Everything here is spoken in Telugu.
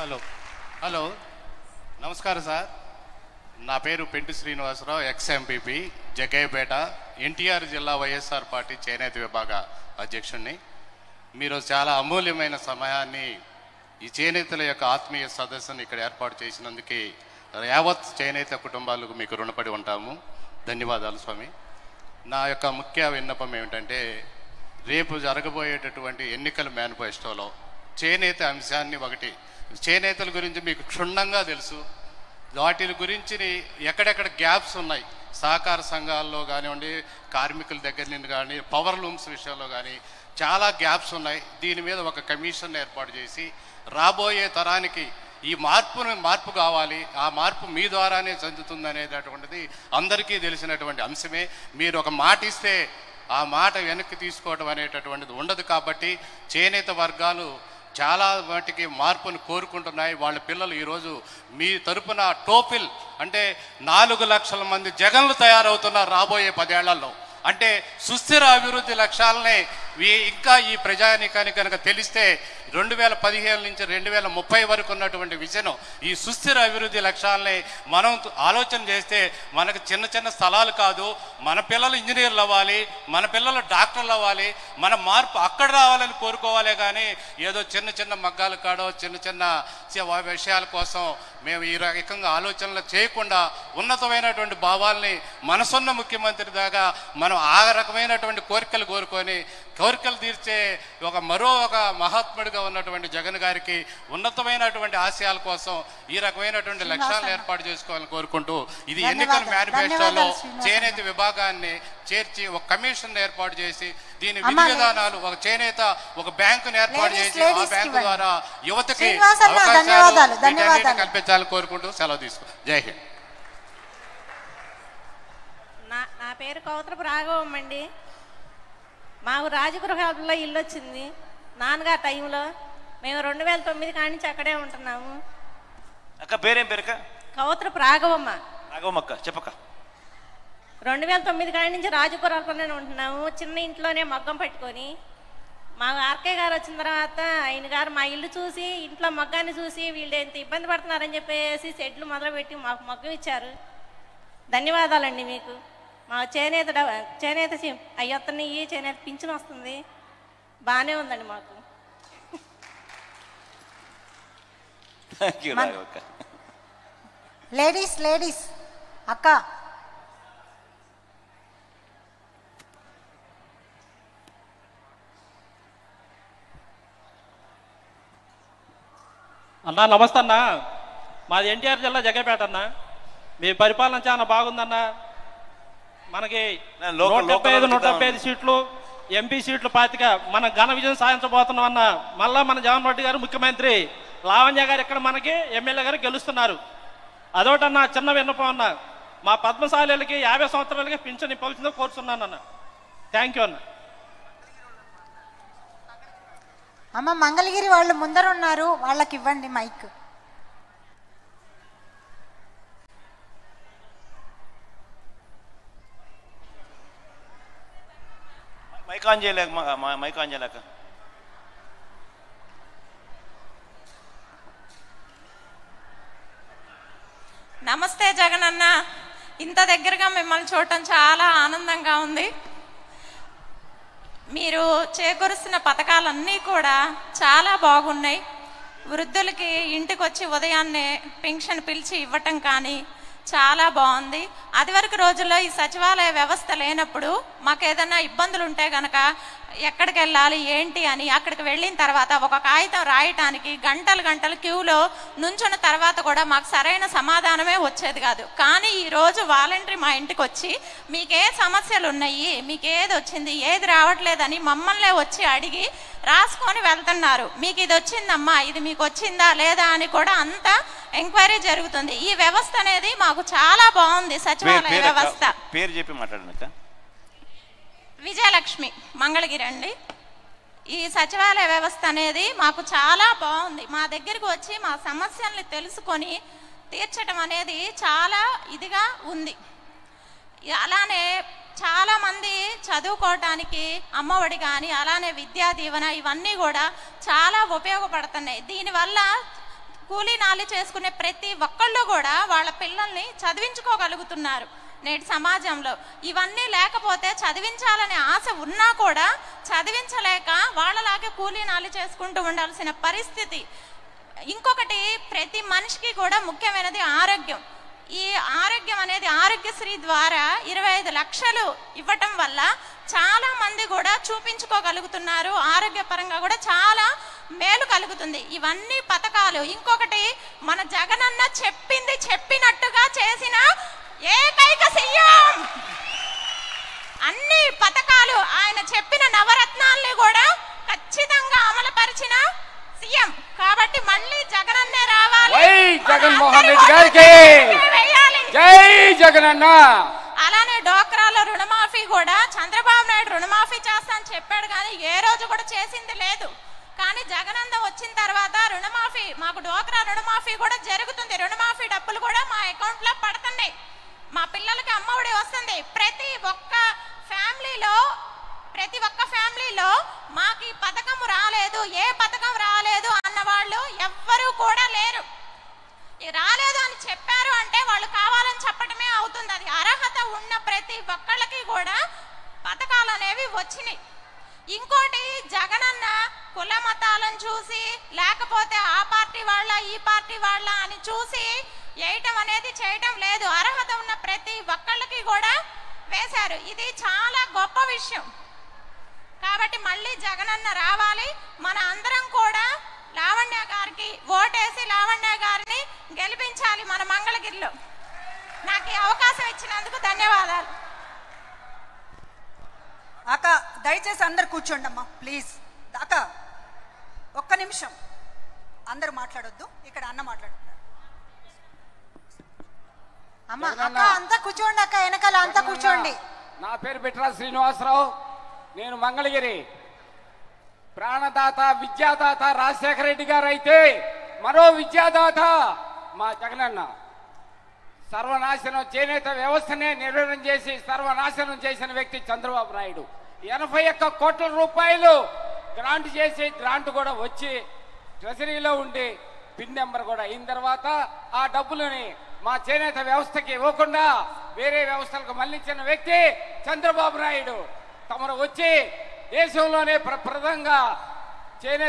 హలో హలో నమస్కారం సార్. నా పేరు పెంటి శ్రీనివాసరావు, ఎక్స్-ఎంపీపీ జగ్గయ్యపేట, ఎన్టీఆర్ జిల్లా వైఎస్ఆర్ పార్టీ చేనేత విభాగ అధ్యక్షుడిని. మీరు చాలా అమూల్యమైన సమయాన్ని ఈ చేనేతల యొక్క ఆత్మీయ సదస్సును ఇక్కడ ఏర్పాటు చేసినందుకు యావత్ చేనేత కుటుంబాలకు మీకు రుణపడి ఉంటాము. ధన్యవాదాలు స్వామి. నా యొక్క ముఖ్య విన్నపం ఏమిటంటే, రేపు జరగబోయేటటువంటి ఎన్నికల మేనిఫెస్టోలో చేనేత అంశాన్ని ఒకటి, చేనేతల గురించి మీకు క్షుణ్ణంగా తెలుసు, వాటి గురించి ఎక్కడెక్కడ గ్యాప్స్ ఉన్నాయి, సహకార సంఘాల్లో కానివ్వండి, కార్మికుల దగ్గర నుండి కానీ, పవర్ లూమ్స్ విషయంలో కానీ చాలా గ్యాప్స్ ఉన్నాయి. దీని మీద ఒక కమిషన్ ఏర్పాటు చేసి రాబోయే తరానికి ఈ మార్పు కావాలి, ఆ మార్పు మీ ద్వారానే చెందుతుంది అనేటటువంటిది అందరికీ తెలిసినటువంటి అంశమే. మీరు ఒక మాట ఇస్తే ఆ మాట వెనక్కి తీసుకోవడం అనేటటువంటిది ఉండదు. కాబట్టి చేనేత వర్గాలు చాలా వాటికి మార్పును కోరుకుంటున్నాయి. వాళ్ళ పిల్లలు ఈరోజు మీ తరపున టోపిల్ అంటే 4 లక్షల మంది జగన్లు తయారవుతున్నారు రాబోయే 10 ఏళ్లలో. అంటే సుస్థిర అభివృద్ధి లక్ష్యాలనే ఇంకా ఈ ప్రజానీకానికి కనుక తెలిస్తే 2015 నుంచి 2030 వరకు ఉన్నటువంటి విజన్, ఈ సుస్థిర అభివృద్ధి లక్ష్యాలని మనం ఆలోచన చేస్తే మనకు చిన్న చిన్న స్థలాలు కాదు, మన పిల్లలు ఇంజనీర్లు అవ్వాలి, మన పిల్లలు డాక్టర్లు అవ్వాలి, మన మార్పు అక్కడ రావాలని కోరుకోవాలే కానీ ఏదో చిన్న చిన్న మగ్గాలు కాడో చిన్న చిన్న విషయాల కోసం మేము ఈ రకంగా ఆలోచనలు చేయకుండా ఉన్నతమైనటువంటి భావాల్ని మనసున్న ముఖ్యమంత్రి దాకా మనం ఆ రకమైనటువంటి కోరికలు కోరుకొని కోరికలు తీర్చే మరో మహాత్ముడిగా ఉన్నటువంటి జగన్ గారికి ఉన్నతమైనటువంటి ఆశయాల కోసం ఈ రకమైనటువంటి లక్ష్యాలను ఏర్పాటు చేసుకోవాలని కోరుకుంటూ, ఇది ఎన్నికల మేనిఫెస్టోలో చేనేత విభాగాన్ని చేర్చి ఒక కమిషన్ ఏర్పాటు చేసి దీని విధి విధానాలు, ఒక చేనేత ఒక బ్యాంకును ఏర్పాటు చేసి ఆ బ్యాంకు ద్వారా యువతకి అవకాశాలు కల్పించాలని కోరుకుంటూ సెలవు తీసుకో. జై హింద్. నా పేరు కౌత్రపు రాఘవమ్మ అండి. మాకు రాజగృహాల్లో ఇల్లు వచ్చింది నాన్నగారు టైంలో. మేము 2009 కాడి నుంచి అక్కడే ఉంటున్నాము. అక్క పేరేం పేరుక? కౌత్రపు రాఘవమ్మ. రాఘవమ్మ చెప్పక. 2009 కాడి నుంచి రాజపురాల్లోనే ఉంటున్నాము. చిన్న ఇంట్లోనే మగ్గం పట్టుకొని. మా ఆర్కే గారు వచ్చిన తర్వాత ఆయన గారు మా ఇల్లు చూసి, ఇంట్లో మగ్గాన్ని చూసి వీళ్ళు ఎంత ఇబ్బంది పడుతున్నారని చెప్పేసి షెడ్లు మొదలుపెట్టి మాకు మగ్గం ఇచ్చారు. ధన్యవాదాలండి మీకు. మా చేనేత అయ్యొత్తని చేనేత పింఛన్ వస్తుంది, బాగానే ఉందండి మాకు. లేడీస్ అక్క అన్నా నమస్తే అన్న. మాది ఎన్టీఆర్ జిల్లా జగ్గయ్యపేట అన్న. మీ పరిపాలన చాలా బాగుందన్న. మనకి 175 సీట్లు, ఎంపీ సీట్లు 25 మన ఘన విజయం సాధించబోతున్నాం అన్న. మళ్ళా మన జగన్ రెడ్డి గారు ముఖ్యమంత్రి, లావణ్య గారు ఇక్కడ మనకి ఎమ్మెల్యే గారు గెలుస్తున్నారు. అదొకటన్నా చిన్న విన్నపం అన్న, మా పద్మశాలీలకి 50 సంవత్సరాలకి పింఛన్ ఇవ్వాల్సిందో కోరుతున్నాను అన్న. థ్యాంక్ యూ అన్న. అమ్మ మంగళగిరి వాళ్ళు ముందర ఉన్నారు, వాళ్ళకి ఇవ్వండి మైక్. మైక్ ఆన్ చేయలేక. నమస్తే జగన్ అన్న. ఇంత దగ్గరగా మిమ్మల్ని చూడటం చాలా ఆనందంగా ఉంది. మీరు చేకూరుస్తున్న పథకాలన్నీ కూడా చాలా బాగున్నాయి. వృద్ధులకి ఇంటికి వచ్చి ఉదయాన్నే పెన్షన్ పిలిచి ఇవ్వటం కానీ చాలా బాగుంది. అదివరకు రోజుల్లో ఈ సచివాలయ వ్యవస్థ లేనప్పుడు మాకు ఏదైనా ఇబ్బందులు ఉంటే గనక ఎక్కడికి వెళ్ళాలి ఏంటి అని అక్కడికి వెళ్ళిన తర్వాత ఒక కాగితం రాయటానికి గంటలు క్యూలో నుంచున్న తర్వాత కూడా మాకు సరైన సమాధానమే వచ్చేది కాదు. కానీ ఈరోజు వాలంటరీ మా ఇంటికి వచ్చి మీకే సమస్యలు ఉన్నాయి, మీకు ఏది వచ్చింది ఏది రావట్లేదని మమ్మల్నే వచ్చి అడిగి రాసుకొని వెళ్తున్నారు. మీకు ఇది వచ్చిందమ్మా, ఇది మీకు వచ్చిందా లేదా అని కూడా అంతా ఎంక్వైరీ జరుగుతుంది. ఈ వ్యవస్థ అనేది మాకు చాలా బాగుంది. సచివాలయ వ్యవస్థ. పేరు చెప్పి మాట్లాడండి. విజయలక్ష్మి, మంగళగిరి అండి. ఈ సచివాలయ వ్యవస్థ అనేది మాకు చాలా బాగుంది. మా దగ్గరికి వచ్చి మా సమస్యల్ని తెలుసుకొని తీర్చడం అనేది చాలా ఇదిగా ఉంది. అలానే చాలామంది చదువుకోవటానికి అమ్మఒడి కానీ అలానే విద్యా దీవెన ఇవన్నీ కూడా చాలా ఉపయోగపడుతున్నాయి. దీనివల్ల కూలీ నాలి చేసుకునే ప్రతి ఒక్కళ్ళు కూడా వాళ్ళ పిల్లల్ని చదివించుకోగలుగుతున్నారు నేటి సమాజంలో. ఇవన్నీ లేకపోతే చదివించాలనే ఆశ ఉన్నా కూడా చదివించలేక వాళ్ళలాగే కూలీ నాలి చేసుకుంటూ ఉండాల్సిన పరిస్థితి. ఇంకొకటి, ప్రతి మనిషికి కూడా ముఖ్యమైనది ఆరోగ్యం. ఈ ఆరోగ్యం అనేది ఆరోగ్యశ్రీ ద్వారా 25 లక్షలు ఇవ్వటం వల్ల చాలా మంది కూడా చూపించుకోగలుగుతున్నారు. ఆరోగ్యపరంగా కూడా చాలా మేలు కలుగుతుంది. ఇవన్నీ పథకాలు. ఇంకొకటి, మన జగనన్న చెప్పింది చెప్పినట్టుగా చేసిన ఏకైక సీఎం. అన్ని పథకాలు ఆయన చెప్పిన నవరత్నాల్ని కూడా ఖచ్చితంగా అమలుపరిచిన సీఎం. కాబట్టి మళ్ళీ జగనన్నే రావాలి. జగన్మోహన్ రెడ్డి గారికి జై జగనన్న. అలానే డోక్రాలో రుణమాఫీ కూడా చంద్రబాబు నాయుడు రుణమాఫీ చేస్తా అని చెప్పాడు, కానీ ఏ రోజు కూడా చేసింది లేదు. కానీ జగనన్న వచ్చిన తర్వాత రుణమాఫీ, మాకు డోక్రా రుణమాఫీ కూడా జరుగుతుంది. రుణమాఫీ డబ్బులు కూడా మా అకౌంట్ లో పడుతున్నాయి. మా పిల్లలకి అమ్మఒడి వస్తుంది. ప్రతి ఒక్క ఫ్యామిలీలో మాకు ఈ పథకం రాలేదు, ఏ పథకం రాలేదు అన్నవాళ్ళు ఎవ్వరూ కూడా లేరు. రాలేదు అని చెప్పారు అంటే వాళ్ళు కావాలని చెప్పడమే అవుతుంది. అది అర్హత ఉన్న ప్రతి ఒక్కళ్ళకి కూడా పథకాలు అనేవి వచ్చినాయి. ఇంకోటి, జగనన్న కుల మతాలను చూసి లేకపోతే ఆ పార్టీ వాళ్ళ ఈ పార్టీ వాళ్ళ అని చూసి వేయటం అనేది చేయటం లేదు. అర్హత ఉన్న ప్రతి ఒక్కళ్ళకి కూడా వేశారు. ఇది చాలా గొప్ప విషయం. కాబట్టి మళ్ళీ జగనన్న రావాలి. మన అందరం కూడా లావణ్య గారికి ఓటేసి లావణ్య గారిని గెలిపించాలి మన మంగళగిరిలో. నాకు ఈ అవకాశం ఇచ్చినందుకు ధన్యవాదాలు. అక్క దయచేసి అందరు కూర్చోండి అమ్మా ప్లీజ్. అక్క ఒక్క నిమిషం, అందరు మాట్లాడొద్దు. ఇక్కడ అన్న మాట్లాడుతున్నారు. అమ్మ అక్క అంతా కూర్చోండి, అక్క వెనకాల అంతా కూర్చోండి. నా పేరు బిట్రా శ్రీనివాసరావు. నేను మంగళగిరి. ప్రాణదాత విద్యాదాత రాజశేఖర రెడ్డి గారు అయితే మరో విద్యాదాత మా జగనన్న. సర్వనాశనం చేనేత వ్యవస్థనే నిర్వహణ చేసి సర్వనాశనం చేసిన వ్యక్తి చంద్రబాబు నాయుడు. 81 కోట్ల రూపాయలు గ్రాంట్ చేసి, గ్రాంట్ కూడా వచ్చి ట్రెజరీలో ఉండి పిన్ నెంబర్ కూడా అయిన తర్వాత ఆ డబ్బులని మా చేనేత వ్యవస్థకి ఇవ్వకుండా వేరే వ్యవస్థలకు మళ్లించిన వ్యక్తి చంద్రబాబు నాయుడు. తమరు వచ్చి దేశంలోనే ప్రప్రదంగా చేనేత